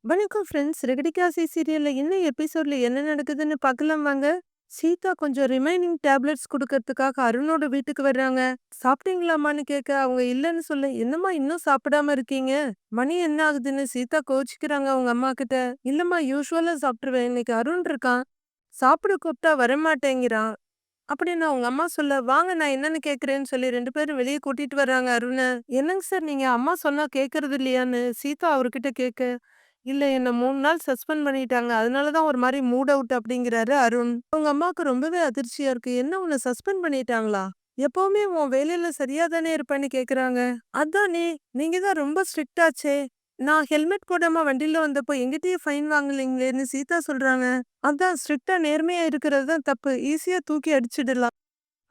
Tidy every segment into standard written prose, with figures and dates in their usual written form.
வணக்கம் ஃப்ரெண்ட்ஸ். ரெகடிகாசி சீரியல்ல இன்னும் எபிசோட்ல என்ன நடக்குதுன்னு பார்க்கலாம் வாங்க. சீதா கொஞ்சம் ரிமைனிங் டேப்லெட்ஸ் குடுக்கறதுக்காக அருணோட வீட்டுக்கு வர்றாங்க. சாப்பிட்டீங்களாம்மான்னு கேட்க அவங்க இல்லன்னு சொல்ல, என்னம்மா இன்னும் சாப்பிடாம இருக்கீங்க? மணி என்ன ஆகுதுன்னு சீதா கோவிச்சுக்கிறாங்க அவங்க அம்மா கிட்ட. இல்லம்மா யூசுவலா சாப்பிட்டுருவேன். இன்னைக்கு அருண் இருக்கான். சாப்பிட கூப்பிட்டா வரமாட்டேங்கிறான். அப்படின்னு அவங்க அம்மா சொல்ல, வாங்க நான் என்னன்னு கேட்கிறேன்னு சொல்லி 2 பேரும் வெளிய கூட்டிட்டு வர்றாங்க அருண. என்னங்க சார் நீங்க அம்மா சொன்னா கேட்கறது இல்லையான்னு சீதா அவர்கிட்ட கேட்க, இல்ல என்ன 3 நாள் சஸ்பெண்ட் பண்ணிட்டாங்க. அதனால தான் ஒரு மாரி மூட் அவுட் அப்படிங்கிறாரு அருண். அவங்க அம்மாவுக்கு ரொம்பவே அதிர்ச்சியா இருக்கு. என்ன உன்ன சஸ்பெண்ட் பண்ணிட்டாங்களா? எப்பவுமே உன் வேலையில சரியா தானே இருப்பேன்னு கேக்குறாங்க. அதானே, நீங்க தான் ரொம்ப ஸ்ட்ரிக்ட் ஆச்சே. நான் ஹெல்மெட் போடாம வண்டியில வந்தப்போ எங்கிட்டயே ஃபைன் வாங்கலீங்களேன்னு சீதா சொல்றாங்க. அதான் ஸ்ட்ரிக்ட்டா நேர்மையா இருக்கிறது தான் தப்பு. ஈஸியா தூக்கி அடிச்சிடலாம்.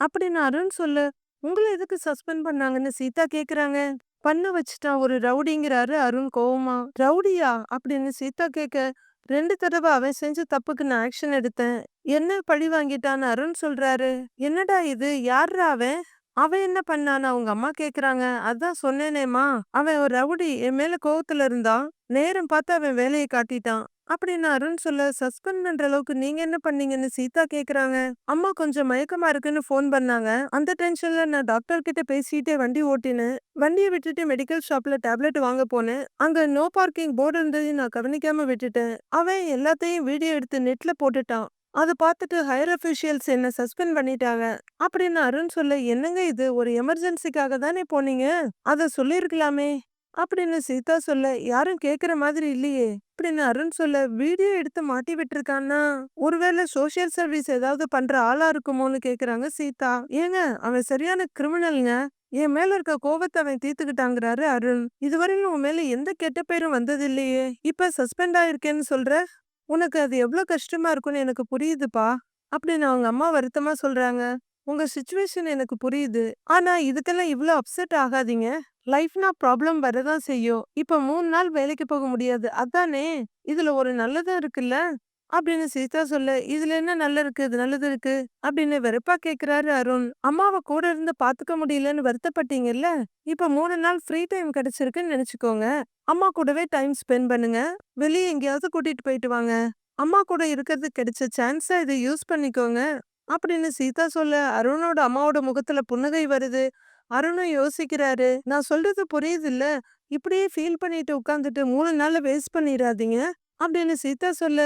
அப்படின்னு அருண் சொல்ல, உங்கள எதுக்கு சஸ்பெண்ட் பண்ணாங்கன்னு சீதா கேக்குறாங்க. பண்ண வச்சுட்டான் ஒரு ரவுடிங்கிறாரு அருண் கோவமா. ரவுடியா அப்படின்னு சீதா கேட்க, 2 தடவ அவன் செஞ்ச தப்புக்கு நான் ஆக்ஷன் எடுத்தேன். என்ன பழி வாங்கிட்டான்னு அருண் சொல்றாரு. என்னடா இது, யார்ரா அவன்? அவன் என்ன பண்ணான்னு அவங்க அம்மா கேக்குறாங்க. அதான் சொன்னேனேம்மா, அவன் ஒரு ரவுடி. என் மேல கோவத்துல இருந்தான். நேரம் பார்த்து அவன் வேலையை காட்டிட்டான். அப்படின்னு அருண் சொல்ல, சஸ்பெண்ட் பண்ற அளவுக்கு நீங்க என்ன பண்ணீங்கன்னு சீதா கேக்குறாங்க. அம்மா கொஞ்சம் மயக்கமா இருக்குன்னு ஃபோன் பண்ணாங்க. அந்த டென்ஷன்ல நான் டாக்டர் கிட்ட பேசிட்டே வண்டி ஓட்டினேன். வண்டிய விட்டுட்டு மெடிக்கல் ஷாப்ல டேப்லெட் வாங்க போனேன். அங்க நோ பார்க்கிங் போர்டு இருந்ததையும் நான் கவனிக்காம விட்டுட்டேன். அவன் எல்லாத்தையும் வீடியோ எடுத்து நெட்ல போட்டுட்டான். அத பார்த்துட்டு ஹையர் அஃபிஷியல்ஸ் என்ன சஸ்பெண்ட் பண்ணிட்டாங்க. அப்படின்னு அருண் சொல்ல, என்னங்க இது, ஒரு எமர்ஜென்சிக்காக தானே போனீங்க. அத சொல்லிருக்கலாமே. அப்படின்னு சீதா சொல்ல, யாரும் கேக்குற மாதிரி இல்லையே. அப்படின்னு அருண் சொல்ல, வீடியோ எடுத்து மாட்டி விட்டுருக்கான்னா ஒருவேளை சோஷியல் சர்வீஸ் ஏதாவது பண்ற ஆளா இருக்குமோன்னு கேக்குறாங்க சீதா. ஏங்க, அவன் சரியான கிரிமினல்ங்க. என் மேல இருக்க கோவத்தை அவன் தீர்த்துக்கிட்டாங்கிறாரு அருண். இதுவரையும் உன் மேல எந்த கெட்ட பேரும் வந்தது இல்லையே. இப்ப சஸ்பெண்ட் ஆயிருக்கேன்னு சொல்ற. உனக்கு அது எவ்ளோ கஷ்டமா இருக்கும்னு எனக்கு புரியுதுப்பா. அப்படின்னு அவங்க அம்மா வருத்தமா சொல்றாங்க. உங்க சிச்சுவேஷன் எனக்கு புரியுது. ஆனா இதுக்கெல்லாம் இவ்ளோ அப்செட் ஆகாதீங்க. லைஃப்னா ப்ராப்ளம் வரதான் செய்யும். இப்ப 3 நாள் வேலைக்கு போக முடியாது. அதானே, இதுல ஒரு நல்லதும் இருக்குல்ல. அப்படின்னு சீதா சொல்ல, இதுல என்ன நல்லது இருக்கு அப்படின்னு வெறுப்பா கேக்குறாரு அருண். அம்மாவை கூட இருந்து பாத்துக்க முடியலன்னு வருத்தப்பட்டீங்கல்ல. இப்ப 3 நாள் ஃப்ரீ டைம் கிடைச்சிருக்குன்னு நினைச்சுக்கோங்க. அம்மா கூடவே டைம் ஸ்பெண்ட் பண்ணுங்க. வெளியே எங்கேயாவது கூட்டிட்டு போயிட்டு வாங்க. அம்மா கூட இருக்கிறது கிடைச்ச சான்ஸா இதை யூஸ் பண்ணிக்கோங்க. அப்படின்னு சீதா சொல்ல, அருணோட அம்மாவோட முகத்துல புன்னகை வருது. அருணும் யோசிக்கிறாரு. நான் சொல்றது புரியுதுல்ல. இப்படியே ஃபீல் பண்ணிட்டு உட்காந்துட்டு 3 நாள வேஸ்ட் பண்ணிராதீங்க. அப்படின்னு சீதா சொல்ல,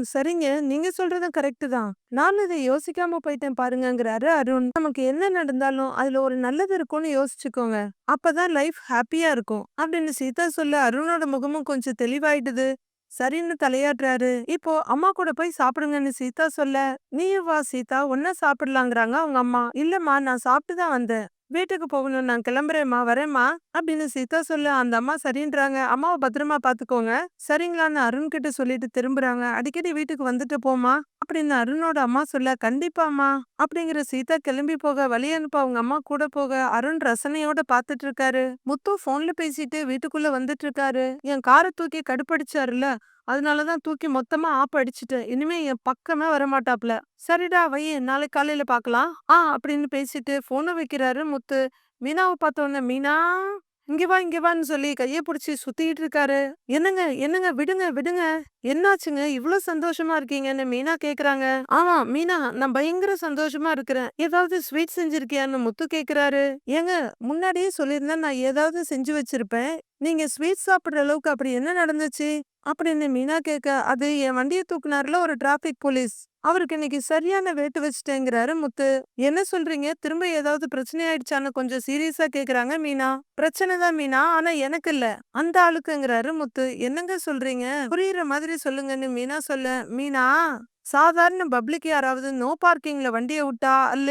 சரிங்க. நீங்க சொல்றதும் கரெக்ட் தான். நானும் இதை யோசிக்காம போயிட்டேன் பாருங்கங்கிறாரு அருண். நமக்கு என்ன நடந்தாலும் அதுல ஒரு நல்லது இருக்கும்னு யோசிச்சுக்கோங்க. அப்பதான் லைஃப் ஹாப்பியா இருக்கும். அப்படின்னு சீதா சொல்ல, அருணோட முகமும் கொஞ்சம் தெளிவாயிடுது. சரின்னு தலையாட்டுறாரு. இப்போ அம்மா கூட போய் சாப்பிடுங்கன்னு சீதா சொல்ல, நீயும் வா சீதா, ஒன்னா சாப்பிடலாங்கிறாங்க அவங்க அம்மா. இல்லம்மா, நான் சாப்பிட்டு தான் வந்தேன். வீட்டுக்கு போகணும், நான் கிளம்புறேம்மா, வரேம்மா அப்படின்னு சீதா சொல்ல, அந்த அம்மா சரின்றாங்க. அம்மாவை பத்திரமா பாத்துக்கோங்க. சரிங்களான்னு அருண் கிட்ட சொல்லிட்டு திரும்புறாங்க. அடிக்கடி வீட்டுக்கு வந்துட்டு போமா அப்படின்னு அருணோட அம்மா சொல்ல, கண்டிப்பாம்மா அப்படிங்கிற சீதா கிளம்பி போக, வழி அனுப்ப அவங்க அம்மா கூட போக அருண் ரசனையோட பாத்துட்டு இருக்காரு. முத்து போன்ல பேசிட்டு வீட்டுக்குள்ள வந்துட்டு இருக்காரு. என் காரை தூக்கி கடுப்படிச்சாருல, அதனாலதான் தூக்கி மொத்தமா ஆப்பு அடிச்சுட்டேன். இனிமே என் பக்கமே வரமாட்டாப்ல. சரிடா வை, நாளைக்கு காலையில பாக்கலாம் அப்படின்னு பேசிட்டு போனை வைக்கிறாரு முத்து. மீனாவை பார்த்த உடனே, மீனா இங்க வா இங்க வான்னு சொல்லி கைய புடிச்சு சுத்திட்டு இருக்காரு. என்னங்க என்னங்க, விடுங்க விடுங்க. என்னாச்சுங்க இவ்ளோ சந்தோஷமா இருக்கீங்கன்னு மீனா கேக்குறாங்க. ஆமா மீனா, நான் பயங்கர சந்தோஷமா இருக்கிறேன். ஏதாவது ஸ்வீட் செஞ்சிருக்கியான்னு முத்து கேக்குறாரு. ஏங்க, முன்னாடியே சொல்லியிருந்தா நான் ஏதாவது செஞ்சு வச்சிருப்பேன். நீங்க ஸ்வீட் சாப்பிடுற அளவுக்கு அப்படி என்ன நடந்துச்சு அப்படின்னு மீனா கேட்க, அது என் வண்டியை தூக்குனாருல ஒரு டிராபிக் போலீஸ். அவருக்கு இன்னைக்கு சரியான வேட்டு வச்சுட்டேங்கிறாரு முத்து. என்ன சொல்றீங்க, திரும்ப ஏதாவது பிரச்சனை ஆயிடுச்சான்னு கொஞ்சம் சீரியஸா கேக்குறாங்க மீனா. பிரச்சனை தான் மீனா, ஆனா எனக்கு இல்ல, அந்த ஆளுக்குங்கிறாரு முத்து. என்னங்க சொல்றீங்க, புரியுற மாதிரி சொல்லுங்கன்னு மீனா சொல்ல, மீனா, சாதாரண பப்ளிக் யாராவது நோ பார்க்கிங்ல வண்டியை விட்டா அல்ல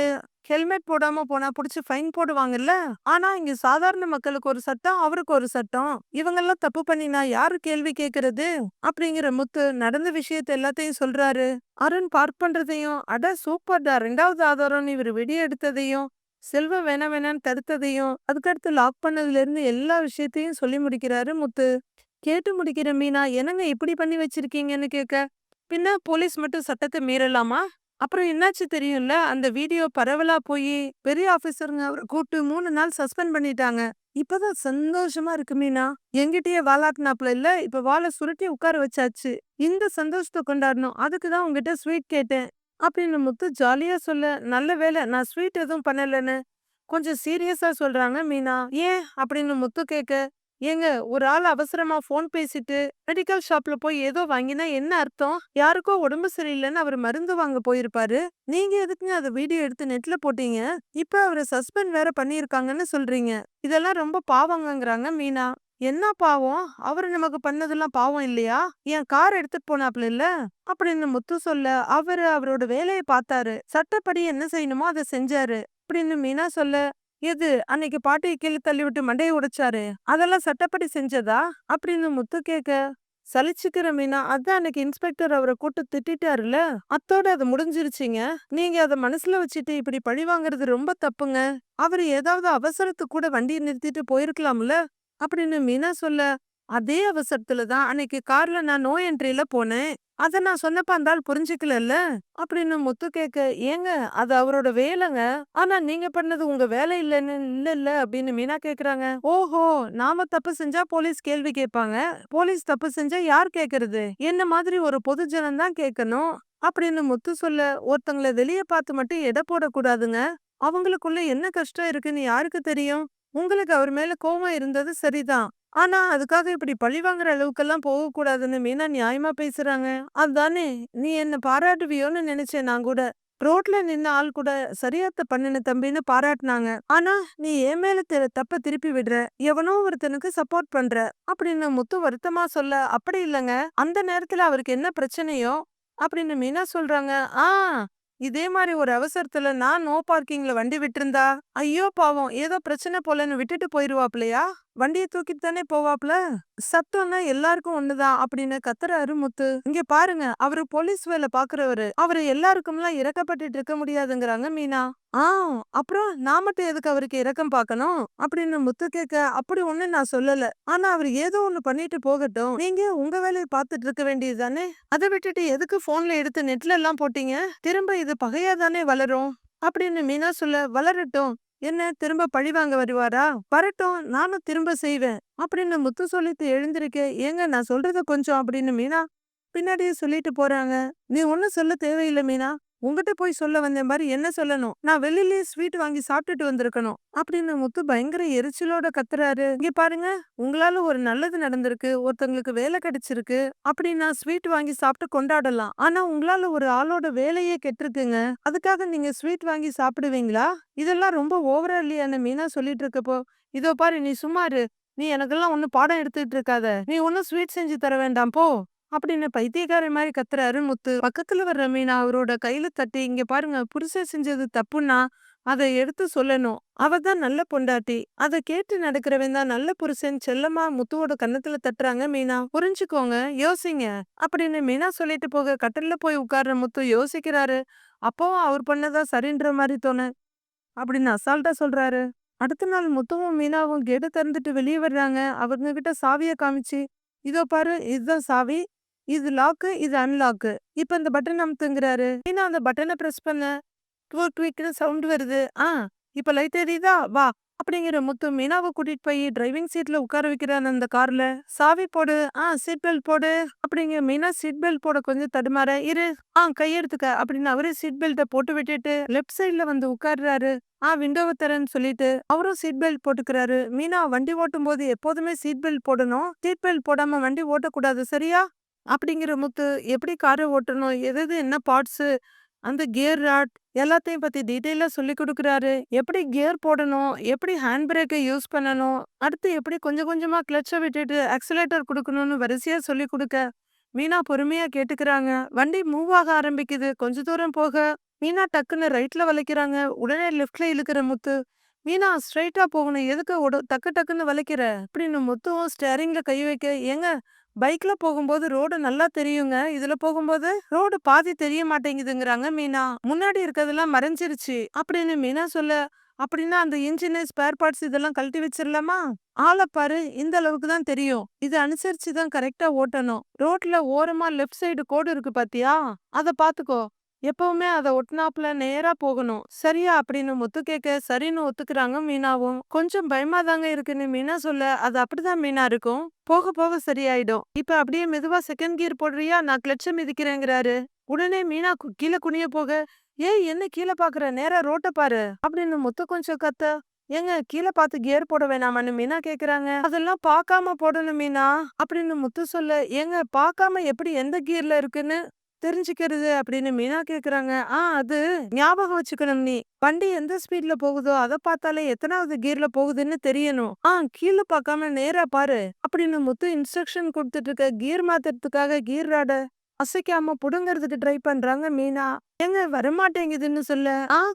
ஹெல்மெட் போடாம போனா புடிச்சு ஃபைன் போடுவாங்கல்ல. ஆனா இங்க சாதாரண மக்களுக்கு ஒரு சட்டம், அவருக்கு ஒரு சட்டம். இவங்கெல்லாம் தப்பு பண்ணினா யாரு கேள்வி கேக்குறது அப்படிங்கிற முத்து நடந்த விஷயத்த எல்லாத்தையும் சொல்றாரு. அருண் பார்க் பண்றதையும், அட சூப்பர்டா 2வது ஆதாரம்னு இவர் வெடி எடுத்ததையும், செல்வம் வேணாம் வேணான்னு தடுத்ததையும், அதுக்கடுத்து லாக் பண்ணதுல இருந்து எல்லா விஷயத்தையும் சொல்லி முடிக்கிறாரு முத்து. கேட்டு முடிக்கிற மீனா, என்னங்க இப்படி பண்ணி வச்சிருக்கீங்கன்னு கேட்க, பின்ன போலீஸ் மட்டும் சட்டத்தை மீறலாமா? அப்புறம் என்னாச்சு தெரியும்ல, அந்த வீடியோ பரவலா போய் பெரிய ஆபீசருங்க அவரை கூப்பிட்டு 3 நாள் சஸ்பெண்ட் பண்ணிட்டாங்க. இப்பதான் சந்தோஷமா இருக்கு மீனா. என்கிட்டயே வாலாட்டுனாப்ல இல்ல, இப்ப வால சுருட்டி உட்கார வச்சாச்சு. இந்த சந்தோஷத்த கொண்டாடணும். அதுக்கு தான் உன்கிட்ட ஸ்வீட் கேட்டேன். அப்படின்னு முத்து ஜாலியா சொல்ல, நல்ல வேளை நான் ஸ்வீட் எதுவும் பண்ணலன்னு கொஞ்சம் சீரியஸா சொல்றாங்க மீனா. ஏன் அப்படின்னு முத்து கேட்க, ஏங்க ஒரு ஆள் அவசரமா ஃபோன் பேசிட்டு மெடிக்கல் ஷாப்ல போய் ஏதோ வாங்கினா என்ன அர்த்தம்? யாருக்கோ உடம்பு சரியில்லைன்னு அவர் மருந்து வாங்க போயிருப்பாரு. நீங்க எதுக்குங்க அத வீடியோ எடுத்து நெட்ல போட்டீங்க? இப்ப அவர சஸ்பெண்ட் வேற பண்ணியிருக்காங்கன்னு சொல்றீங்க. இதெல்லாம் ரொம்ப பாவங்கங்கறாங்க மீனா. என்ன பாவம்? அவரு நமக்கு பண்ணதெல்லாம் பாவம் இல்லையா? என் கார் எடுத்துட்டு போனாப்ல இல்ல? அப்படின்னு முத்து சொல்ல, அவரு அவரோட வேலைய பார்த்தாரு. சட்டப்படி என்ன செய்யணுமோ அத செஞ்சாரு. அப்படின்னு மீனா சொல்ல, எது அன்னைக்கு பாட்டிய கீழ தள்ளிவிட்டு மண்டைய உடைச்சாரே, அதெல்லாம் சட்டப்படி செஞ்சதா? அப்படின்னு முத்து கேட்க, சலிச்சுக்கிற மீனா, அதான் அன்னைக்கு இன்ஸ்பெக்டர் அவர கூட்டு திட்டிட்டாருல, அத்தோட அது முடிஞ்சிருச்சுங்க. நீங்க அத மனசுல வச்சுட்டு இப்படி பழி வாங்குறது ரொம்ப தப்புங்க. அவரு ஏதாவது அவசரத்துக்கு கூட வண்டிய நிறுத்திட்டு போயிருக்கலாம்ல? அப்படின்னு மீனா சொல்ல, அதே அவசரத்துல தான் அன்னைக்கு கார்ல நான் நோ என்ட்ரில போனேன். அத நான் சொன்னப்ப அந்த ஆள் புரிஞ்சுக்கலல்ல? அப்படின்னு முத்து கேட்க, ஏங்க அது அவரோட வேலைங்க. ஆனா நீங்க பண்ணது உங்க வேலை இல்லன்னு இல்லல்ல அப்படின்னு மீனா கேக்குறாங்க. ஓஹோ! நாம தப்பு செஞ்சா போலீஸ் கேள்வி கேட்பாங்க. போலீஸ் தப்பு செஞ்சா யார் கேக்குறது? என்ன மாதிரி ஒரு பொது ஜனம் தான் கேட்கணும். அப்படின்னு முத்து சொல்ல, ஒருத்தங்கள வெளிய பார்த்து மட்டும் எடை போடக்கூடாதுங்க. அவங்களுக்குள்ள என்ன கஷ்டம் இருக்குன்னு யாருக்கு தெரியும்? உங்களுக்கு அவர் மேல கோவம் இருந்தது சரிதான். ஆனா, அதுக்காக இப்படி பழிவாங்குற அளவுக்கெல்லாம் போகக்கூடாதுன்னு மீனா நியாயமா பேசுறாங்க. அதானே! நீ என்ன பாராட்டுவியோன்னு நெனச்சேன் நான் கூட. ரோட்ல நின்ன ஆள் கூட சரியாத்த பண்ணுன தம்பின்னு பாராட்டுனாங்க. ஆனா, நீ என் மேல தப்ப திருப்பி விடுற. எவனோ ஒருத்தனுக்கு சப்போர்ட் பண்ற. அப்படின்னு முத்து வருத்தமா சொல்ல, அப்படி இல்லங்க. அந்த நேரத்துல அவருக்கு என்ன பிரச்சனையோ? அப்படின்னு மீனா சொல்றாங்க. ஆ இதே மாரி ஒரு அவசரத்துல நான் நோ பார்க்கிங்ல வண்டி விட்டிருந்தா, ஐயோ பாவம்! ஏதோ பிரச்சனை போலன்னு விட்டுட்டு போயிருவாப்லயா? வண்டிய தூக்கிட்டு தானே போவாப்ல? சத்தம்னா எல்லாருக்கும் ஒண்ணுதான் அப்படின்னு கத்துறாரு முத்து. இங்க பாருங்க, அவரு போலீஸ் வேலை பாக்குறவரு. அவரு எல்லாருக்கும்லாம் இரக்கப்பட்டுட்டு இருக்க முடியாதுங்கறாங்க மீனா. ஆ அப்புறம் நான் மட்டும் எதுக்கு அவருக்கு இரக்கம் பார்க்கணும்? அப்படின்னு முத்து கேட்க, அப்படி ஒண்ணு நான் சொல்லல. ஆனா அவரு ஏதோ ஒண்ணு பண்ணிட்டு போகட்டும். நீங்க உங்க வேலைய பார்த்துட்டு இருக்க வேண்டியது தானே? அத விட்டுட்டு எதுக்கு போன்ல எடுத்து நெட்ல எல்லாம் போட்டீங்க? திரும்ப இது பகையா தானே வளரும். அப்படின்னு மீனா சொல்ல, வளரட்டும். என்ன திரும்ப பழி வாங்க வருவாரா? வரட்டும், நானும் திரும்ப செய்வேன். அப்படின்னு முத்து சொல்லிட்டு எழுந்திருக்க, ஏங்க நான் சொல்றத கொஞ்சம் அப்படின்னு மீனா பின்னாடியே சொல்லிட்டு போறாங்க. நீ ஒண்ணும் சொல்ல தேவையில்ல மீனா. உன்கிட்ட போய் சொல்ல வந்த மாரி என்ன சொல்லணும்? நான் வெளியிலயே ஸ்வீட் வாங்கி சாப்பிட்டுட்டு வந்திருக்கணும். அப்படின்னு முத்து பயங்கர எரிச்சலோட கத்துறாரு. இங்க பாருங்க, உங்களால ஒரு நல்லது நடந்திருக்கு. ஒருத்தங்களுக்கு வேலை கிடைச்சிருக்கு. அப்படின்னா ஸ்வீட் வாங்கி சாப்பிட்டு கொண்டாடலாம். ஆனா உங்களால ஒரு ஆளோட வேலையே கெட்டிருக்குங்க. அதுக்காக நீங்க ஸ்வீட் வாங்கி சாப்பிடுவீங்களா? இதெல்லாம் ரொம்ப ஓவரா இல்லையான்னு மீனா சொல்லிட்டு இருக்கப்போ, இதோ பாரு நீ சும்மா இரு. நீ எனக்கெல்லாம் ஒண்ணும் பாடம் எடுத்துட்டு இருக்காத. நீ ஒண்ணும் ஸ்வீட் செஞ்சு தர வேண்டாம் போ. அப்படின்னு பைத்தியக்காரன் மாரி கத்துறாரு முத்து. பக்கத்துல வர்ற மீனா அவரோட கையில தட்டி, இங்க பாருங்க புருஷன் செஞ்சது தப்புன்னா, அத எடுத்து சொல்லணும். அவ தான் நல்ல பொண்டாட்டி. அத கேட்டு நடக்கிறவன் தான் நல்ல புருஷன் செல்லமா முத்துவோட கன்னத்துல தட்டுறாங்க மீனா. புரிஞ்சுக்கோங்க, யோசிங்க. அப்படின்னு மீனா சொல்லிட்டு போக கட்டில்ல போய் உட்கார்ற முத்து யோசிக்கிறாரு. அப்பவும் அவர் பண்ணதா சரின்ற மாரி தோண அப்படின்னு அசால்ட்டா சொல்றாரு. அடுத்த நாள் முத்துவும் மீனாவும் கேட்ட திறந்துட்டு வெளிய வர்றாங்க. அவங்க கிட்ட சாவிய காமிச்சு, இதோ பாரு இதுதான் சாவி. இது லாக்கு, இது அன்லாக்கு. இப்ப இந்த பட்டன் அமுத்துங்கிறாரு. மீனா அந்த பட்டன பிரஸ் பண்ண, ட்வீக் ட்வீக்ன்னு சவுண்ட் வருது. இப்ப லைட் எரியுதா? வா. அப்படிங்கிற முத்து மீனாவ கூட்டிட்டு போய் டிரைவிங் சீட்ல உட்கார வைக்கிறாரு அந்த கார்ல. சாவி போடு. சீட் பெல்ட் போடு. அப்படிங்கிற மீனா சீட் பெல்ட் போட கொஞ்சம் தடுமாற, இரு. கையெடுத்துக்க அப்படின்னு அவரே சீட் பெல்ட்ட போட்டு விட்டுட்டு லெஃப்ட் சைட்ல வந்து உட்கார்றாரு. விண்டோவ தரேன்னு சொல்லிட்டு அவரும் சீட் பெல்ட் போட்டுக்கிறாரு. மீனா வண்டி ஓட்டும் போது எப்போதுமே சீட் பெல்ட் போடணும். சீட் பெல்ட் போடாம வண்டி ஓட்டக்கூடாது சரியா? அப்படிங்கிற முத்து எப்படி காரை ஓட்டணும்? எது எது என்ன பார்ட்ஸு? அந்த கியர் ராட் எல்லாத்தையும் பத்தி டீட்டெயிலா சொல்லிக் குடுக்குறாரு. எப்படி கியர் போடணும்? எப்படி ஹேண்ட் பிரேக்க யூஸ் பண்ணணும்? அடுத்து எப்படி கொஞ்சம் கொஞ்சமா கிளட்ச விட்டுட்டு ஆக்ஸிலேட்டர் குடுக்கணும்னு வரிசையா சொல்லிக் குடுக்க, மீனா பொறுமையா கேட்டுக்கிறாங்க. வண்டி மூவ் ஆக ஆரம்பிக்குது. கொஞ்ச தூரம் போக, மீனா டக்குன்னு ரைட்ல வளைக்கிறாங்க. உடனே லெஃப்ட்ல இழுக்கிற முத்து. மீனா ஸ்ட்ரைட்டா போகணும். எதுக்கு டக்கு டக்குன்னு வளைக்கிற? அப்படின்னு முத்துவும் ஸ்டேரிங்ல கை வைக்க, ஏங்க பைக்ல போகும்போது ரோடு நல்லா தெரியுங்க. இதுல போகும்போது ரோடு பாதி தெரிய மாட்டேங்குதுங்கிறாங்க மீனா. முன்னாடி இருக்கதெல்லாம் மறைஞ்சிருச்சு அப்படின்னு மீனா சொல்ல, அப்படின்னா அந்த இன்ஜின் ஸ்பேர் பார்ட்ஸ் இதெல்லாம் கழட்டி வச்சிரலாமா? ஆள பாரு இந்த அளவுக்கு தான் தெரியும். இத அனுசரிச்சு தான் கரெக்டா ஓட்டணும். ரோட்ல ஓரமா லெஃப்ட் சைடு கோடு இருக்கு பாத்தியா? அத பாத்துக்கோ. எப்பவுமே அத ஒட்டுனாப்புல நேரா போகணும். சரியா அப்படின்னு முத்து கேட்க, சரின்னு ஒத்துக்குறாங்க மீனாவும். கொஞ்சம் பயமா தாங்க இருக்குன்னு மீனா சொல்ல, அது அப்படிதான் மீனா இருக்கும். போக போக சரியாயிடும். இப்ப அப்படியே மெதுவா செகண்ட் கியர் போடுறியா? நான் கிளட்ச மிதிக்கிறேங்கிறாரு. உடனே மீனா கீழ குனிய போக, "ஏய் என்ன கீழ பாக்குற? நேரா ரோட்ட பாரு" அப்படின்னு முத்து கொஞ்சம் கத்த, "ஏங்க கீழ பாத்து கியர் போட வேணாமான்னு" மீனா கேக்குறாங்க. "அதெல்லாம் பாக்காம போடணும் மீனா" அப்படின்னு முத்து சொல்ல, "ஏங்க பாக்காம எப்படி எந்த கியர்ல இருக்குன்னு தெரிஞ்சுக்கிறது அப்படின்னு மீனா கேக்குறாங்க. அது ஞாபகம் வச்சுக்கணும் நீ. வண்டி எந்த ஸ்பீட்ல போகுதோ அத பார்த்தாலே எத்தனாவது கியர்ல போகுதுன்னு தெரியணும். கீழ பார்க்காம நேரா பாரு அப்படின்னு முத்து இன்ஸ்ட்ரக்ஷன் குடுத்துட்டு இருக்க. கியர் மாத்துறதுக்காக கியர் ராட அசைக்காம புடுங்கறதுக்கு ட்ரை பண்றாங்க மீனா. ஏங்க வரமாட்டேங்குதுன்னு சொல்ல,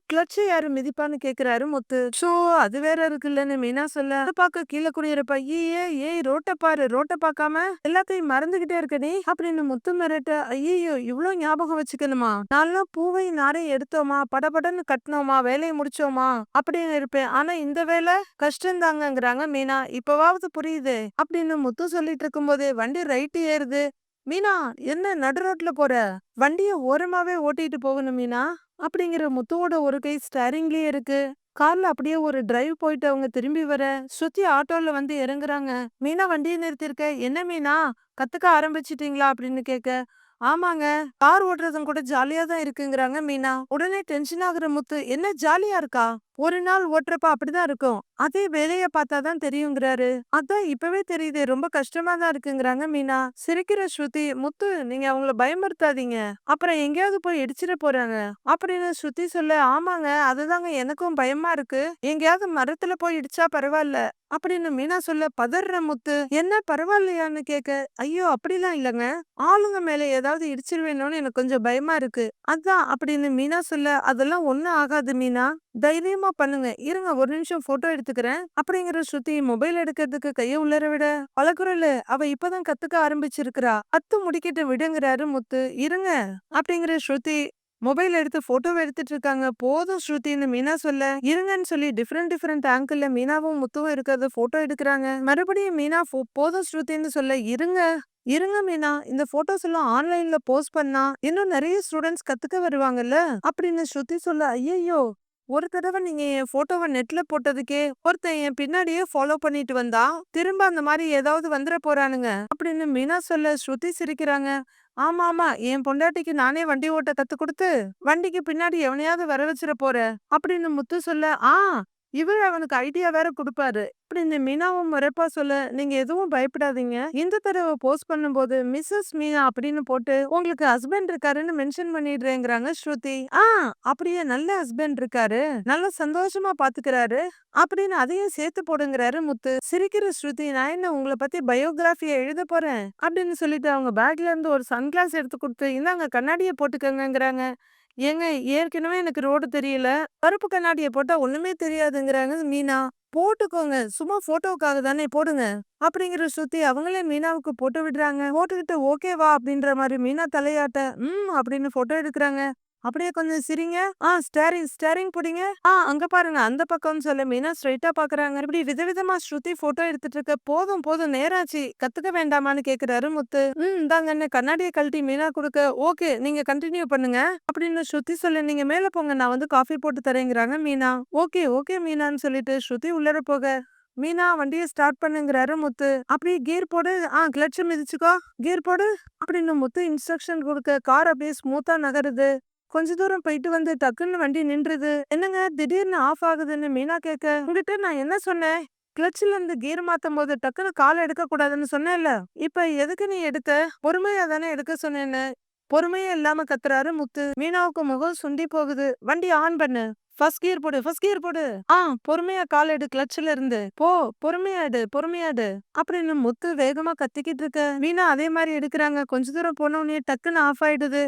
கிளட்ச யாரு மிதிப்பான்னு கேக்குறாரு முத்து. ஷோ அது வேற இருக்குல்லன்னு மீனா சொல்ல, அத பாக்க கீழ குனியறப்ப, ஐயே ஏய் ரோட்ட பாரு, ரோட்ட பாக்காம எல்லாத்தையும் மறந்துகிட்டே இருக்க நீ அப்படின்னு முத்து மிரட்ட, ஐயோ இவ்ளோ ஞாபகம் வச்சுக்கணுமா? நான்லாம் பூவை நாரையும் எடுத்தோமா, படபடன்னு கட்டினோமா, வேலையை முடிச்சோமா அப்படின்னு இருப்பேன். ஆனா இந்த வேலை கஷ்டம்தாங்கங்கிறாங்க மீனா. இப்பவாவது புரியுது அப்படின்னு முத்து சொல்லிட்டு இருக்கும்போதே வண்டி ரைட்டு ஏறுது. மீனா என்ன நடு ரோட்ல போற? வண்டிய ஓரமாவே ஓட்டிட்டு போகணும் மீனா அப்படிங்கிற முத்துவோட ஒரு கை ஸ்டேரிங்லயே இருக்கு. கார்ல அப்படியே ஒரு டிரைவ் போயிட்டு அவங்க திரும்பி வர ஸ்ருதி ஆட்டோல வந்து இறங்குறாங்க. மீனா வண்டியை நிறுத்திருக்க. என்ன மீனா கத்துக்க ஆரம்பிச்சிட்டீங்களா அப்படின்னு கேட்க, ஆமாங்க கார் ஓட்டுறதும் கூட ஜாலியா தான் இருக்குங்கிறாங்க மீனா. உடனே டென்ஷன் ஆகுற முத்து, என்ன ஜாலியா இருக்கா? ஒரு நாள் ஓட்டுறப்ப அப்படிதான் இருக்கும். அதே வேலைய பார்த்தாதான் தெரியுங்கிறாரு. அதான் இப்பவே தெரியுது ரொம்ப கஷ்டமா தான் இருக்குங்கிறாங்க மீனா. சிரிக்கிற ஸ்ருதி, முத்து நீங்க அவங்கள பயமுறுத்தாதீங்க. அப்புறம் எங்கேயாவது போய் இடிச்சிட போறாங்க அப்படின்னு ஸ்ருதி சொல்ல, ஆமாங்க அதுதாங்க எனக்கும் பயமா இருக்கு. எங்கேயாவது மரத்துல போய் இடிச்சா பரவாயில்ல அப்படின்னு மீனா சொல்ல, பதற முத்து, என்ன பரவாயில்லையான்னு கேட்க, ஐயோ அப்படிலாம் இல்லங்க. ஆளுங்க மேல ஏதாவது இடிச்சிருவேணும்னு எனக்கு கொஞ்சம் பயமா இருக்கு. அதான் அப்படின்னு மீனா சொல்ல, அதெல்லாம் ஒண்ணும் ஆகாது மீனா. தைரியமா பண்ணுங்க. இருங்க ஒரு நிமிஷம் போட்டோ எடுத்துக்கிறேன் அப்படிங்கிற ஸ்ருதி மொபைல் எடுக்கிறதுக்கு கைய உள்ளர விட, பழகுறல அவ இப்பதான் கத்துக்க ஆரம்பிச்சிருக்கிறா. அத்து முடிக்கிட்டு விடுங்கிறாரு முத்து. இருங்க அப்படிங்கிற ஸ்ருதி மொபைல் எடுத்து போட்டோவை எடுத்துட்டு இருக்காங்க. போதும் ஸ்ருதின்னு மீனா சொல்ல, இருங்கன்னு சொல்லி டிஃப்ரெண்ட் டிஃப்ரெண்ட் ஆங்கிள் மீனாவும் முத்துவும் இருக்கிறத போட்டோ எடுக்கிறாங்க. மறுபடியும் மீனா போதும் ஸ்ருதின்னு சொல்ல, இருங்க இருங்க மீனா இந்த போட்டோஸ் எல்லாம் ஆன்லைன்ல போஸ்ட் பண்ணா இன்னும் நிறைய ஸ்டூடெண்ட்ஸ் கத்துக்க வருவாங்கல்ல அப்படின்னு ஸ்ருதி சொல்ல, ஐயையோ ஒரு தடவை நீங்க என் போட்டோவை நெட்ல போட்டதுக்கே ஒருத்தன் என் பின்னாடியே ஃபாலோ பண்ணிட்டு வந்தா திரும்ப அந்த மாதிரி ஏதாவது வந்துட போறானுங்க அப்படின்னு மீனா சொல்ல, ஸ்ருதி சிரிக்கிறாங்க. ஆமா ஆமா என் பொண்டாட்டிக்கு நானே வண்டி ஓட்ட கத்து கொடுத்து வண்டிக்கு பின்னாடி எவனையாவது வர வச்சிட போற அப்படின்னு முத்து சொல்ல, இவர் அவனுக்கு ஐடியா வேற கொடுப்பாரு அப்படின்னு மீனாவும் முறைப்பா சொல்ல, நீங்க எதுவும் பயப்படாதீங்க. இந்த தடவை போஸ்ட் பண்ணும்போது மிஸ்ஸஸ் மீனா அப்படின்னு போட்டு உங்களுக்கு ஹஸ்பண்ட் இருக்காருன்னு மென்ஷன் பண்ணிடுறேங்கிறாங்க ஸ்ருதி. அப்படியே நல்ல ஹஸ்பண்ட் இருக்காரு, நல்ல சந்தோஷமா பாத்துக்கிறாரு அப்படின்னு அதையும் சேர்த்து போடுங்கிறாரு முத்து. சிரிக்கிற ஸ்ருதி, நான் என்ன உங்களை பத்தி பயோகிராஃபிய எழுத போறேன் அப்படின்னு சொல்லிட்டு அவங்க பேக்ல இருந்து ஒரு சன்கிளாஸ் எடுத்து கொடுத்து, இந்தாங்க கண்ணாடியை போட்டுக்கங்கிறாங்க. ஏங்க ஏற்கனவே எனக்கு ரோடு தெரியல, கருப்பு கண்ணாடிய போட்டா ஒண்ணுமே தெரியாதுங்கிறாங்க மீனா. போட்டுக்கோங்க சும்மா போட்டோவுக்காக தானே போடுங்க அப்படிங்கிற ஸ்ருதி அவங்களே மீனாவுக்கு போட்டோ விடுறாங்க. போட்டுக்கிட்டு ஓகேவா அப்படின்ற மாதிரி மீனா தலையாட்ட, அப்படின்னு போட்டோ எடுக்கிறாங்க. அப்படியே கொஞ்சம் சிரிங்க. ஸ்டேரிங் ஸ்டேரிங் புடிங்க. அங்க பாருங்க அந்த பக்கம்னு சொல்ல மீனா ஸ்ட்ரைட்டா பாக்குறாங்க. இப்படி விதவிதமா ஸ்ருதி போட்டோ எடுத்துட்டு இருக்க. போதும் போதும் நேராச்சு கத்துக்க வேண்டாமான்னு கேக்குறாரு முத்து. இந்தாங்கன்னு கண்ணாடியை கழட்டி மீனா கொடுக்க, ஓகே நீங்க கண்டினியூ பண்ணுங்க அப்படின்னு ஸ்ருதி சொல்ல, நீங்க மேல போங்க நான் வந்து காஃபி போட்டு தரேங்கிறாங்க மீனா. ஓகே ஓகே மீனான்னு சொல்லிட்டு ஸ்ருதி உள்ளர போக, மீனா வண்டியை ஸ்டார்ட் பண்ணுங்கிறாரு முத்து. அப்படியே கியர் போடு, கிளட்ச் மிதிச்சுக்கோ, கியர் போடு அப்படின்னு முத்து இன்ஸ்ட்ரக்ஷன் கொடுக்க கார் அப்படியே ஸ்மூத்தா நகருது. கொஞ்ச தூரம் போயிட்டு வந்து டக்குன்னு வண்டி நின்றுது. என்னங்க திடீர்னு ஆஃப் ஆகுதுன்னு மீனா கேட்க, உங்ககிட்ட நான் என்ன சொன்னேன்? கிளட்ச்ல இருந்து கியர் மாத்தும் போது டக்குன்னு கால் எடுக்க கூடாதுன்னு சொன்னேன்ல, இப்ப எதுக்கு நீ எடுத்த? பொறுமையா தானே எடுக்க சொன்னேன்னு பொறுமையே இல்லாம கத்துறாரு முத்து. மீனாவுக்கு முகம் சுண்டி போகுது. வண்டி ஆன் பண்ணு, ஃபர்ஸ்ட் கியர் போடு, ஃபர்ஸ்ட் கியர் போடு, பொறுமையா கால் எடு கிளட்ச்ல இருந்து போ, பொறுமையா எடு பொறுமையா எடு அப்படின்னு முத்து வேகமா கத்திக்கிட்டு இருக்க. மீனா அதே மாதிரி எடுக்கிறாங்க. கொஞ்ச தூரம் போன உடனே டக்குன்னு ஆஃப் ஆயிடுது.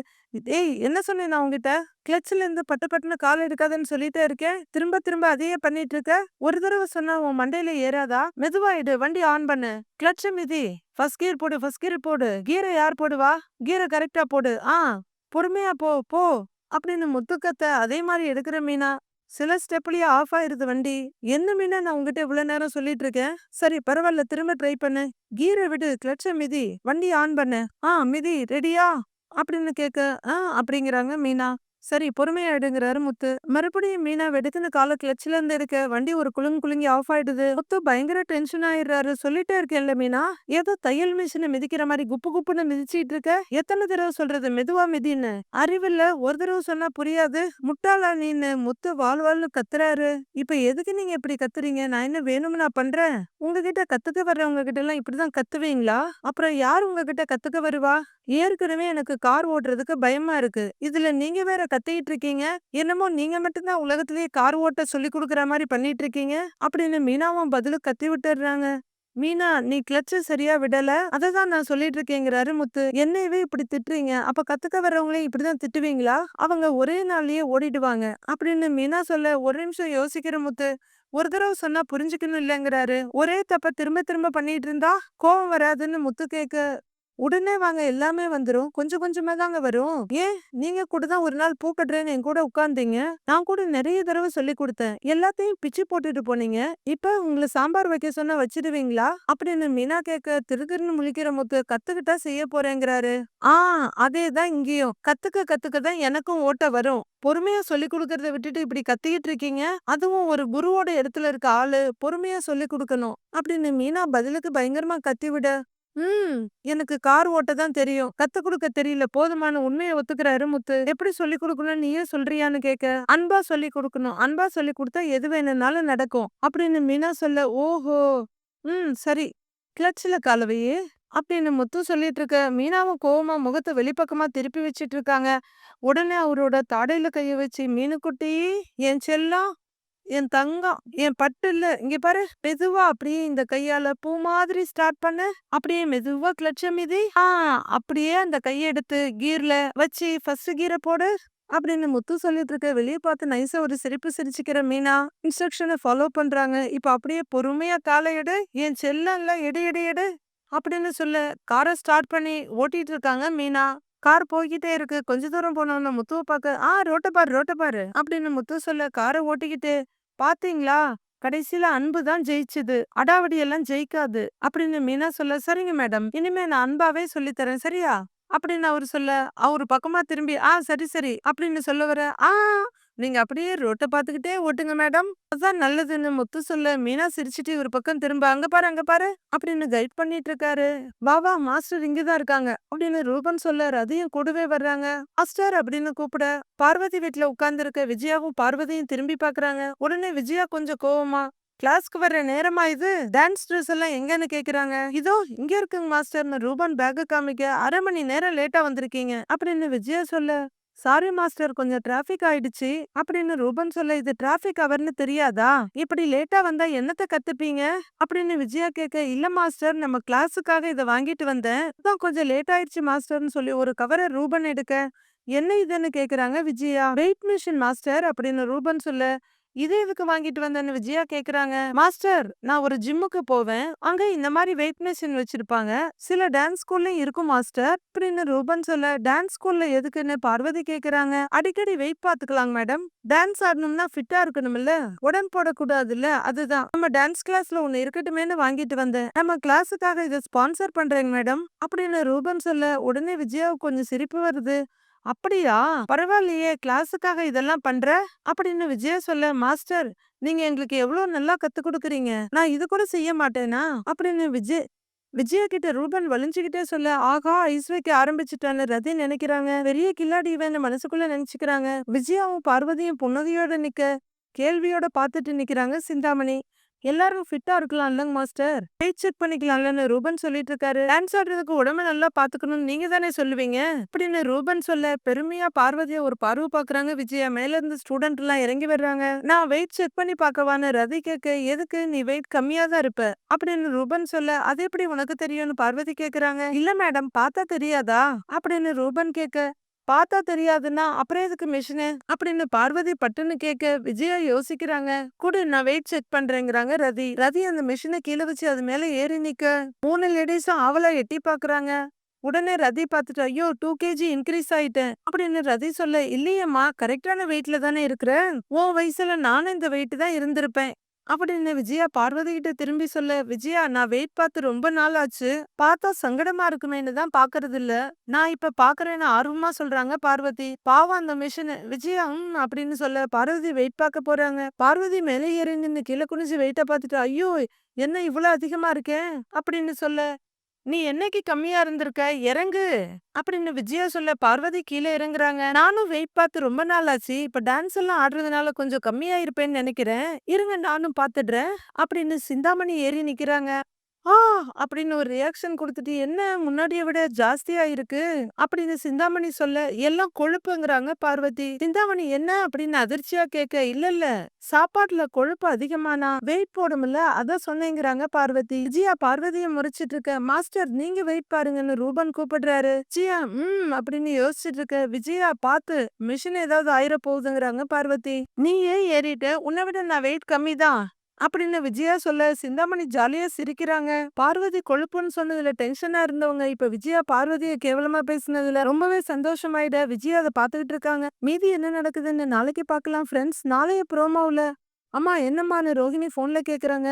ஏய் என்ன சொன்னேன் நான் உங்ககிட்ட? கிளட்ச்ல இருந்து பட்டு பட்டுன்னு கால் எடுக்காதன்னு சொல்லிட்டே இருக்கேன், திரும்ப திரும்ப அதையே பண்ணிட்டு இருக்க. ஒரு தடவை சொன்னா உன் மண்டையில ஏறாதா? மெதுவாயிடு, வண்டி ஆன் பண்ணு, கிளட்ச மிதி, ஃபர்ஸ்ட் கியர் போடு, ஃபர்ஸ்ட் கியர் போடு, கியரை யார் போடுவா? கியரை கரெக்டா போடு, பொறுமையா போ போ அப்படின்னு முத்துக்கத்த அதே மாதிரி எடுக்கிற மீனா. சில ஸ்டெப்லயே ஆஃப் ஆயிருது வண்டி. என்ன மீனா நான் உங்ககிட்ட இவ்வளவு நேரம் சொல்லிட்டு இருக்கேன். சரி பரவாயில்ல திரும்ப ட்ரை பண்ணு, கீரை விடு, கிளட்ச மிதி, வண்டி ஆன் பண்ணு, மிதி ரெடியா அப்படின்னு கேட்க, அப்படிங்கிறாங்க மீனா. சரி பொறுமையா எடுங்கிறாரு முத்து. மறுபடியும் மீனா வெடுக்குன்னு கால கிளட்ச்ல இருந்து எடுக்க வண்டி ஒரு குலுங்கி ஆஃப் ஆயிடுது. முத்து பயங்கர டென்ஷன் ஆயிடுறாரு. சொல்லிட்டே இருக்கேன்ல மீனா, ஏதோ தையல் மிஷின மிதிக்கிற மாரி குப்பு குப்புன்னு மிதிச்சிட்டு இருக்க. எத்தனை தடவை சொல்றது மெதுவா மிதின்னு. அறிவில்ல, ஒரு தடவை சொன்னா புரியாது. முட்டாளா நீன்னு முத்து வாழ் வாழ்னு கத்துறாரு. இப்ப எதுக்கு நீங்க இப்படி கத்துறீங்க? நான் என்ன வேணும்னா பண்றேன்? உங்ககிட்ட கத்துக்க வர்றவங்க கிட்ட எல்லாம் இப்படிதான் கத்துவீங்களா? அப்புறம் யார் உங்ககிட்ட கத்துக்க வருவா? ஏற்கனவே எனக்கு கார் ஓட்டுறதுக்கு பயமா இருக்கு. இதுல நீங்க வேற கத்திக்கிட்டு இருக்கீங்க. என்னமோ நீங்க மட்டும்தான் உலகத்திலேயே கார் ஓட்ட சொல்லிக் குடுக்குற மாரி பண்ணிட்டு இருக்கீங்க. அப்படின்னு மீனாவும் பதிலுக்கு கத்தி விட்டுடுறாங்க. மீனா, நீ கிளட்ச சரியா விடல. அததான் நான் சொல்லிட்டு இருக்கேங்கிறாரு முத்து. என்னையவே இப்படி திட்டுறீங்க. அப்ப கத்துக்க வர்றவங்களையும் இப்படிதான் திட்டுவீங்களா? அவங்க ஒரே நாள்லயே ஓடிடுவாங்க. அப்படின்னு மீனா சொல்ல ஒரு நிமிஷம் யோசிக்கிற முத்து. ஒரு தடவை சொன்னா புரிஞ்சுக்கணும் இல்லங்கிறாரு. ஒரே தப்ப திரும்ப திரும்ப பண்ணிட்டு இருந்தா கோவம் வராதுன்னு முத்து கேக்க, உடனே வாங்க எல்லாமே வந்துரும். கொஞ்சம் கொஞ்சமா தாங்க வரும். ஏன் நீங்க கூட தான் ஒரு நாள் பூ கட்டுறேன்னு என் கூட உட்கார்ந்தீங்க. நான் கூட நெறைய தடவை சொல்லிக் குடுத்தேன். எல்லாத்தையும் பிச்சு போட்டுட்டு போனீங்க. இப்ப உங்கள சாம்பார் வைக்க சொன்னா வச்சிடுவீங்களா? அப்படின்னு மீனா கேட்க திருதிருன்னு முழிக்கிற முத்து கத்துக்கிட்டா செய்ய போறேங்கிறாரு. ஆ அதேதான் இங்கேயும். கத்துக்க கத்துக்க தான் எனக்கும் ஓட்ட வரும். பொறுமையா சொல்லிக் குடுக்கறத விட்டுட்டு இப்படி கத்திக்கிட்டு இருக்கீங்க. அதுவும் ஒரு குருவோட இடத்துல இருக்க ஆளு பொறுமையா சொல்லிக் குடுக்கணும். அப்படின்னு மீனா பதிலுக்கு பயங்கரமா கத்தி விட, ம். எனக்கு கார் ஓட்ட தான் தெரியும். கத்துக் குடுக்க தெரியல. போதுமான உண்மைய ஒத்துக்கிறாரு முத்து. எப்படி சொல்லிக் குடுக்கணும்னு நீயே சொல்றியான்னு கேட்க, அன்பா சொல்லிக் குடுக்கணும். அன்பா சொல்லிக் குடுத்தா எது வேணும்னாலும் நடக்கும். அப்படின்னு மீனா சொல்ல, ஓஹோ! சரி. கிளட்ச்ல கால வையி. அப்படின்னு முத்து சொல்லிட்டு இருக்க, மீனாவும் கோவமா முகத்த வெளிப்பக்கமா திருப்பி வச்சுட்டு இருக்காங்க. உடனே அவரோட தாடையில கைய வச்சு, மீனுக்குட்டி, என் செல்லம், என் தங்கம், என் பட்டு இல்ல. இங்க பாரு. மெதுவா அப்படியே இந்த கையால பூ மாதிரி ஸ்டார்ட் பண்ணு. அப்படியே மெதுவா கிளட்ச மிதி. அப்படியே அந்த கைய எடுத்து கியர்ல வச்சு ஃபர்ஸ்ட் கியர போடு. அப்படின்னு முத்து சொல்லிட்டு இருக்க வெளிய பார்த்து நைஸா ஒரு சிரிப்பு சிரிச்சுக்கிற மீனா இன்ஸ்ட்ரக்ஷனை ஃபாலோ பண்றாங்க. இப்ப அப்படியே பொறுமையா காலை எடு. என் செல்லம்ல எடு எடு எடு அப்படின்னு சொல்ல காரை ஸ்டார்ட் பண்ணி ஓட்டிட்டு இருக்காங்க மீனா. கார் போய்கிட்டே இருக்கு. கொஞ்ச தூரம் போனோம்னா முத்துவ பாக்க, ரோட்ட பாரு அப்படின்னு முத்து சொல்ல காரை ஓட்டிக்கிட்டு, பாத்தீங்களா, கடைசியில அன்பு தான் ஜெயிச்சுது. அடாவடி எல்லாம் ஜெயிக்காது அப்படின்னு மீனா சொல்ல, சரிங்க மேடம், இனிமே நான் அன்பாவே சொல்லித் தரேன் சரியா? அப்படின்னு அவரு சொல்ல, அவரு பக்கமா திரும்பி, சரி சரி அப்படின்னு சொல்ல வர, நீங்க அப்படியே ரோட்ட பாத்துக்கிட்டே ஓட்டுங்க மேடம், அதான் நல்லதுன்னு முத்து சொல்ல, மீனா சிரிச்சுட்டு ஒரு பக்கம் திரும்ப, அங்க பாரு அப்படின்னு கைட் பண்ணிட்டு இருக்காரு. வா வா மாஸ்டர் இங்கதான் இருக்காங்க அப்படின்னு ரூபன் சொல்ல ரதியும் கூடவே வர்றாங்க. மாஸ்டர் அப்படின்னு கூப்பிட பார்வதி வீட்டுல உட்கார்ந்து இருக்க விஜயாவும் பார்வதியும் திரும்பி பாக்குறாங்க. உடனே விஜயா கொஞ்சம் கோவமா, கிளாஸ்க்கு வர்ற நேரமா இது? டான்ஸ் ட்ரெஸ் எல்லாம் எங்கன்னு கேக்குறாங்க. இதோ இங்க இருக்குங்க மாஸ்டர்னு ரூபன் பேக்க காமிக்க, அரை மணி நேரம் லேட்டா வந்திருக்கீங்க அப்படின்னு விஜயா சொல்ல, சாரி மாஸ்டர் கொஞ்சம் டிராபிக் ஆயிடுச்சு அப்படின்னு ரூபன் சொல்ல, இது டிராபிக் அவர்னு தெரியாதா? இப்படி லேட்டா வந்தா என்னத்த கத்துப்பீங்க அப்படின்னு விஜயா கேட்க, இல்ல மாஸ்டர் நம்ம கிளாஸுக்காக இதை வாங்கிட்டு வந்தேன், அதான் கொஞ்சம் லேட் ஆயிடுச்சு மாஸ்டர்னு சொல்லி ஒரு கவரை ரூபன் எடுக்க, என்ன இதுன்னு கேக்குறாங்க விஜயா. வெயிட் மிஷின் மாஸ்டர் அப்படின்னு ரூபன் சொல்ல, இது எதுக்கு வாங்கிட்டு வந்தேன்னு விஜயா கேக்குறாங்க. மாஸ்டர், நான் ஒரு ஜிம்முக்கு போவேன். அங்க இந்த மாதிரி வெயிட் மிஷின் வச்சிருப்பாங்க. சில டான்ஸ் ஸ்கூல்லயும் இருக்கும் மாஸ்டர் அப்படின்னு ரூபன் சொல்ல, டான்ஸ் ஸ்கூல்ல எதுக்குன்னு பார்வதி கேக்குறாங்க. அடிக்கடி வெயிட் பாத்துக்கலாம் மேடம். டான்ஸ் ஆடணும்னா ஃபிட்டா இருக்கணும்ல, உடம்பு போடக்கூடாதுல்ல, அதுதான் நம்ம டான்ஸ் கிளாஸ்ல ஒண்ணு இருக்கட்டுமேனு வாங்கிட்டு வந்தேன். நம்ம கிளாஸுக்காக இதை ஸ்பான்சர் பண்றேங்க மேடம் அப்படின்னு ரூபன் சொல்ல, உடனே விஜயாவுக்கு கொஞ்சம் சிரிப்பு வருது. அப்படியா, பரவாயில்லையே, கிளாஸுக்காக இதெல்லாம் பண்ற அப்படின்னு விஜயா சொல்ல, மாஸ்டர் நீங்க எங்களுக்கு எவ்வளவு நல்லா கத்து கொடுக்குறீங்க, நான் இது கூட செய்ய மாட்டேனா அப்படின்னு விஜயா கிட்ட ரூபன் வலிஞ்சுகிட்டே சொல்ல, ஆகா ஐஸ் வைக்க ஆரம்பிச்சுட்டான்னு ரதி நினைக்கிறாங்க. பெரிய கில்லாடி இவன் மனசுக்குள்ள நினைச்சுக்கிறாங்க. விஜயாவும் பார்வதியும் புன்னகையோட நிக்க கேள்வியோட பாத்துட்டு நிக்கிறாங்க சிந்தாமணி. எல்லாரும் ஃபிட்டா இருக்கலாம் இல்லங்க மாஸ்டர், வெயிட் செக் பண்ணிக்கலாம்லன்னு ரூபன் சொல்லிட்டு இருக்காரு. டான்ஸ் ஆடுறதுக்கு உடம்பு நல்லா பாத்துக்கணும்னு நீங்க தானே சொல்லுவீங்க அப்படின்னு ரூபன் சொல்ல, பெருமையா பார்வதியா ஒரு பார்வை பாக்குறாங்க விஜயா. மேல இருந்து ஸ்டூடெண்ட் எல்லாம் இறங்கி வர்றாங்க. நான் வெயிட் செக் பண்ணி பாக்கவான்னு ரதி கேட்க, எதுக்கு, நீ வெயிட் கம்மியா தான் இருப்ப அப்படின்னு ரூபன் சொல்ல, அது எப்படி உனக்கு தெரியும்னு பார்வதி கேக்குறாங்க. இல்ல மேடம், பார்த்தா தெரியாதா அப்படின்னு ரூபன் கேட்க, பார்த்தா தெரியாதுன்னா அப்புறம் எதுக்கு மிஷினு அப்படின்னு பார்வதி பட்டுன்னு கேட்க விஜயா யோசிக்கிறாங்க. குடு நான் வெயிட் செக் பண்றேங்கிறாங்க ரதி அந்த மிஷினை கீழே வச்சு அது மேல ஏறி நிக்க 3 லேடிஸும் ஆவலா எட்டி பாக்குறாங்க. உடனே ரதி பார்த்துட்டு, ஐயோ 2 kg இன்க்ரீஸ் ஆயிட்டேன் அப்படின்னு ரதி சொல்ல, இல்லையம்மா கரெக்டான வெயிட்ல தானே இருக்கிற, உன் வயசுல நானும் இந்த வெயிட் தான் இருந்திருப்பேன் அப்படின்னு விஜயா பார்வதி கிட்ட திரும்பி சொல்ல, விஜயா நான் வெயிட் பார்த்து ரொம்ப நாள் ஆச்சு. பார்த்தா சங்கடமா இருக்குமேன்னு தான் பார்க்கறது இல்ல. நான் இப்ப பார்க்கறேன்னு ஆர்வமா சொல்றாங்க பார்வதி. பாவம் அந்த மிஷினு. விஜயா அப்படின்னு சொல்ல பார்வதி வெயிட் பார்க்க போறாங்க. பார்வதி மேலே ஏறி நின்னு கீழ குனிஞ்சு வெயிட்ட பார்த்துட்டு, ஐயோ! என்ன இவ்ளோ அதிகமா இருக்கே! அப்படின்னு சொல்ல, நீ என்னைக்கு கம்மியா இருந்திருக்க? இறங்கு. அப்படின்னு விஜயா சொல்ல பார்வதி கீழ இறங்குறாங்க. நானும் வெயிட் பார்த்து ரொம்ப நாள் ஆச்சு. இப்ப டான்ஸ் எல்லாம் ஆடுறதுனால கொஞ்சம் கம்மியாயிருப்பேன்னு நெனைக்கிறேன். இருங்க நானும் பார்த்துடுறேன். அப்படின்னு சிந்தாமணி ஏறி நிக்கிறாங்க. ஆ! அப்படின்னு ஒரு ரியாக்ஷன் குடுத்துட்டு, "என்ன முன்னாடிய விட ஜாஸ்தியா இருக்கு?" அப்படின்னு சிந்தாமணி சொல்ல, "எல்லாம் கொழுப்புங்கிறாங்க பார்வதி." சிந்தாமணி என்ன அப்படின்னு அதிர்ச்சியா கேட்க, "இல்ல இல்ல சாப்பாட்டுல கொழுப்பு அதிகமானா வெயிட் போடும்ல அதான் சொன்னேங்கிறாங்க பார்வதி." விஜயா பார்வதிய முறைச்சிட்டு இருக்க, "மாஸ்டர் நீங்க வெயிட் பாருங்கன்னு" ரூபன் கூப்பிடுறாரு. விஜயா அப்படின்னு யோசிச்சுட்டு இருக்க, "விஜயா பாத்து மிஷின் ஏதாவது ஆயிர போகுதுங்கிறாங்க பார்வதி." "நீ ஏன் ஏறிட்ட? உன்னை விட நான் வெயிட் கம்மி தான்." அப்படின்னு விஜயா சொல்ல சிந்தாமணி ஜாலியா சிரிக்கிறாங்க. பார்வதி கொழுப்புன்னு சொன்னதுல டென்ஷனா இருந்தவங்க இப்ப விஜயா பார்வதிய கேவலமா பேசுனதுல ரொம்பவே சந்தோஷமாயிட விஜயா அதை பாத்துக்கிட்டு இருக்காங்க. மீதி என்ன நடக்குதுன்னு நாளைக்கு பார்க்கலாம் ஃப்ரெண்ட்ஸ். நாளைய ப்ரோமோவுல அம்மா என்னம்மான்னு ரோஹிணி போன்ல கேக்குறாங்க.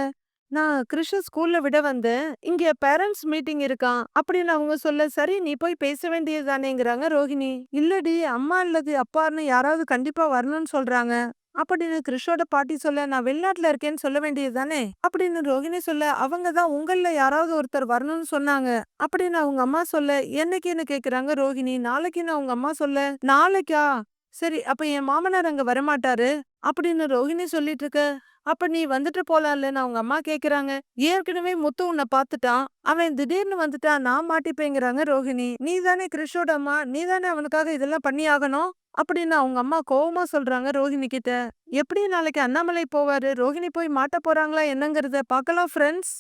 நான் கிருஷ ஸ்கூல்ல விட வந்தேன். இங்க பேரண்ட்ஸ் மீட்டிங் இருக்கான் அப்படின்னு அவங்க சொல்ல, சரி நீ போய் பேச வேண்டியதுதானேங்கிறாங்க ரோஹிணி. இல்லடி அம்மா இல்லது அப்பான்னு யாராவது கண்டிப்பா வரணும்னு சொல்றாங்க அப்படின்னு கிருஷோட பாட்டி சொல்ல, நான் வெளிநாட்டுல இருக்கேன்னு சொல்ல வேண்டியது தானே அப்படின்னு ரோகிணி சொல்ல, அவங்க தான் உங்கள யாராவது ஒருத்தர் வரணும்னு சொன்னாங்க அப்படின்னு அவங்க அம்மா சொல்ல, என்னைக்குன்னு கேக்குறாங்க ரோகிணி. நாளைக்குன்னு அவங்க அம்மா சொல்ல, நாளைக்கா? சரி அப்ப என் மாமனார் அங்க வரமாட்டாரு அப்படின்னு ரோகிணி சொல்லிட்டு இருக்க, அப்ப நீ வந்துட்டு போலாம்லன்னு அவங்க அம்மா கேக்குறாங்க. ஏற்கனவே முத்து உன்னை பாத்துட்டான், அவன் திடீர்னு வந்துட்டா நான் மாட்டிப்பேங்கிறாங்க ரோகிணி. நீ தானே கிருஷோட அம்மா, நீ தானே அவனுக்காக இதெல்லாம் பண்ணி ஆகணும் அப்படின்னு அவங்க அம்மா கோவமா சொல்றாங்க ரோஹிணி கிட்ட. எப்படி நாளைக்கு அண்ணாமலை போவாரு, ரோஹிணி போய் மாட்ட போறாங்களா என்னங்கறத பார்க்கலாம் ஃப்ரெண்ட்ஸ்.